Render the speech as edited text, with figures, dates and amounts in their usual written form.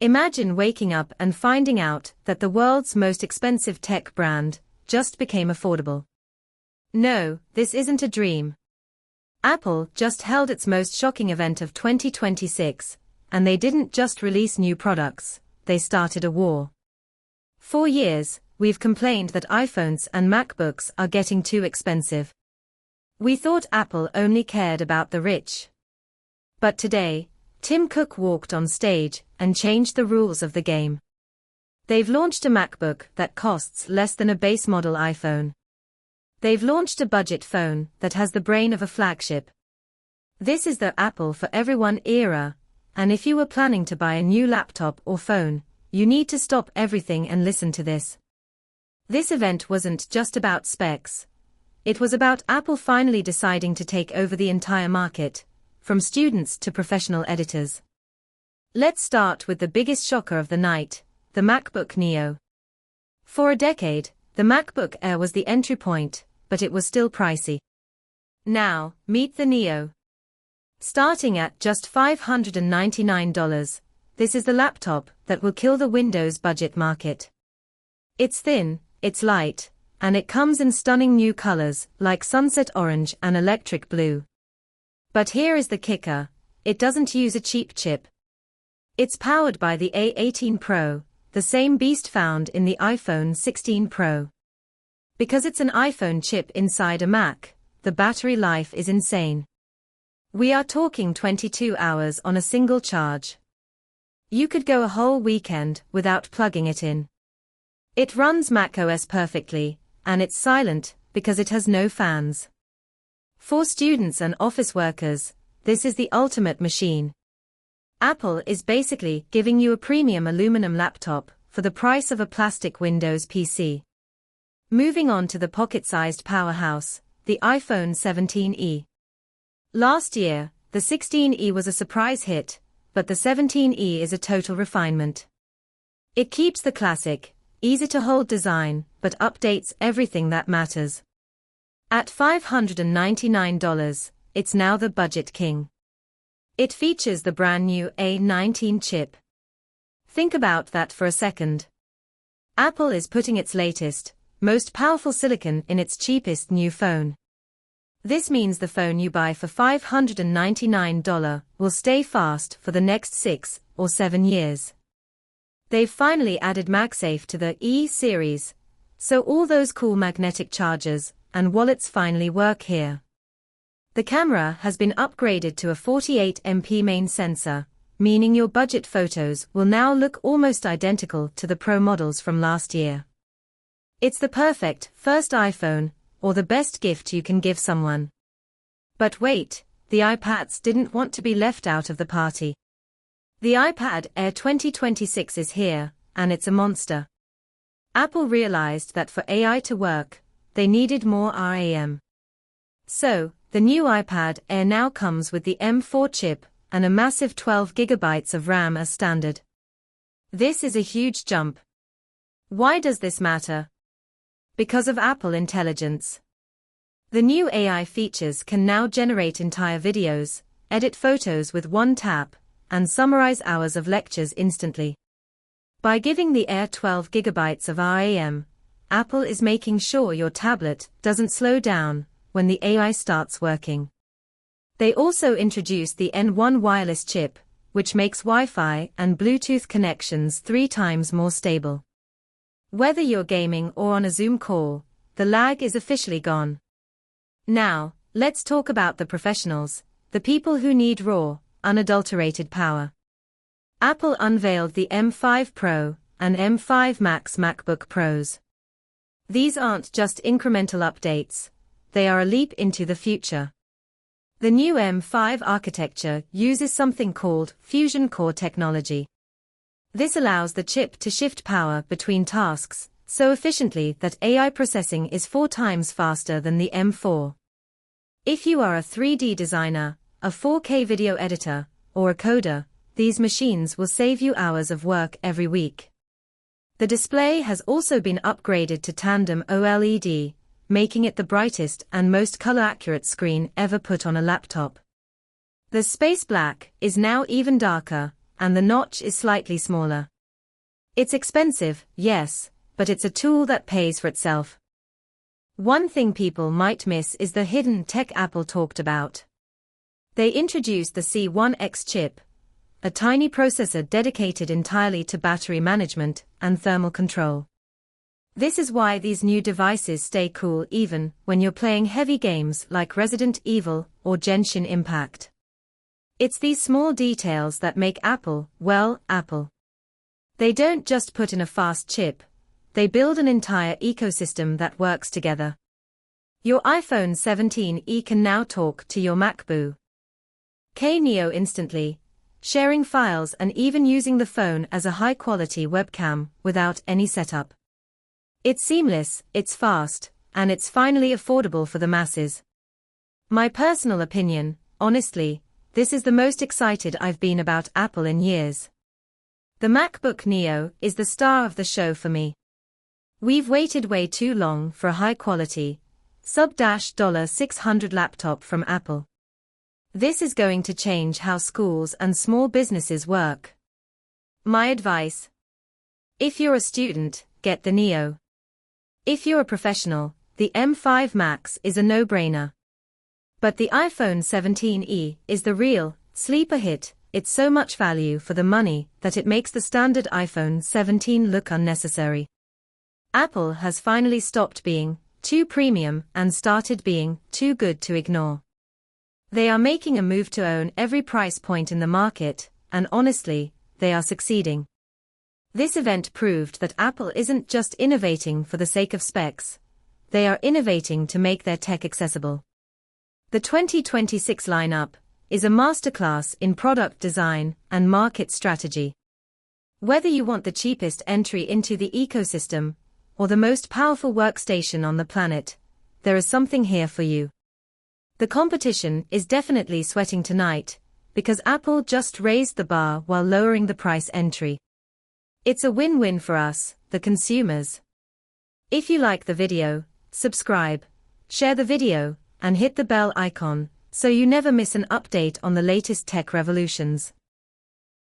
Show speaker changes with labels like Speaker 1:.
Speaker 1: Imagine waking up and finding out that the world's most expensive tech brand just became affordable. No, this isn't a dream. Apple just held its most shocking event of 2026, and they didn't just release new products, they started a war. For years, we've complained that iPhones and MacBooks are getting too expensive. We thought Apple only cared about the rich. But today, Tim Cook walked on stage and changed the rules of the game. They've launched a MacBook that costs less than a base model iPhone. They've launched a budget phone that has the brain of a flagship. This is the Apple for everyone era, and if you were planning to buy a new laptop or phone, you need to stop everything and listen to this. This event wasn't just about specs. It was about Apple finally deciding to take over the entire market, from students to professional editors. Let's start with the biggest shocker of the night, the MacBook Neo. For a decade, the MacBook Air was the entry point, but it was still pricey. Now, meet the Neo. Starting at just $599, this is the laptop that will kill the Windows budget market. It's thin, it's light, and it comes in stunning new colors like sunset orange and electric blue. But here is the kicker, it doesn't use a cheap chip. It's powered by the A18 Pro, the same beast found in the iPhone 16 Pro. Because it's an iPhone chip inside a Mac, the battery life is insane. We are talking 22 hours on a single charge. You could go a whole weekend without plugging it in. It runs macOS perfectly, and it's silent because it has no fans. For students and office workers, this is the ultimate machine. Apple is basically giving you a premium aluminum laptop for the price of a plastic Windows PC. Moving on to the pocket-sized powerhouse, the iPhone 17e. Last year, the 16e was a surprise hit, but the 17e is a total refinement. It keeps the classic, easy-to-hold design, but updates everything that matters. At $599, it's now the budget king. It features the brand new A19 chip. Think about that for a second. Apple is putting its latest, most powerful silicon in its cheapest new phone. This means the phone you buy for $599 will stay fast for the next 6 or 7 years. They've finally added MagSafe to the E series, so all those cool magnetic chargers and wallets finally work here. The camera has been upgraded to a 48MP main sensor, meaning your budget photos will now look almost identical to the Pro models from last year. It's the perfect first iPhone, or the best gift you can give someone. But wait, the iPads didn't want to be left out of the party. The iPad Air 2026 is here, and it's a monster. Apple realized that for AI to work, they needed more RAM. So, the new iPad Air now comes with the M4 chip and a massive 12GB of RAM as standard. This is a huge jump. Why does this matter? Because of Apple Intelligence. The new AI features can now generate entire videos, edit photos with one tap, and summarize hours of lectures instantly. By giving the Air 12GB of RAM, Apple is making sure your tablet doesn't slow down when the AI starts working. They also introduced the N1 wireless chip, which makes Wi-Fi and Bluetooth connections 3 times more stable. Whether you're gaming or on a Zoom call, the lag is officially gone. Now, let's talk about the professionals, the people who need raw, unadulterated power. Apple unveiled the M5 Pro and M5 Max MacBook Pros. These aren't just incremental updates, they are a leap into the future. The new M5 architecture uses something called Fusion Core technology. This allows the chip to shift power between tasks so efficiently that AI processing is 4 times faster than the M4. If you are a 3D designer, a 4K video editor, or a coder, these machines will save you hours of work every week. The display has also been upgraded to tandem OLED, making it the brightest and most color-accurate screen ever put on a laptop. The space black is now even darker, and the notch is slightly smaller. It's expensive, yes, but it's a tool that pays for itself. One thing people might miss is the hidden tech Apple talked about. They introduced the C1X chip, a tiny processor dedicated entirely to battery management and thermal control. This is why these new devices stay cool even when you're playing heavy games like Resident Evil or Genshin Impact. It's these small details that make Apple, well, Apple. They don't just put in a fast chip, they build an entire ecosystem that works together. Your iPhone 17e can now talk to your MacBook Neo instantly, sharing files and even using the phone as a high-quality webcam without any setup. It's seamless, it's fast, and it's finally affordable for the masses. My personal opinion, honestly, this is the most excited I've been about Apple in years. The MacBook Neo is the star of the show for me. We've waited way too long for a high-quality, sub-$600 laptop from Apple. This is going to change how schools and small businesses work. My advice: if you're a student, get the Neo. If you're a professional, the M5 Max is a no-brainer. But the iPhone 17e is the real, sleeper hit. It's so much value for the money that it makes the standard iPhone 17 look unnecessary. Apple has finally stopped being too premium and started being too good to ignore. They are making a move to own every price point in the market, and honestly, they are succeeding. This event proved that Apple isn't just innovating for the sake of specs, they are innovating to make their tech accessible. The 2026 lineup is a masterclass in product design and market strategy. Whether you want the cheapest entry into the ecosystem, or the most powerful workstation on the planet, there is something here for you. The competition is definitely sweating tonight, because Apple just raised the bar while lowering the price entry. It's a win-win for us, the consumers. If you like the video, subscribe, share the video, and hit the bell icon, so you never miss an update on the latest tech revolutions.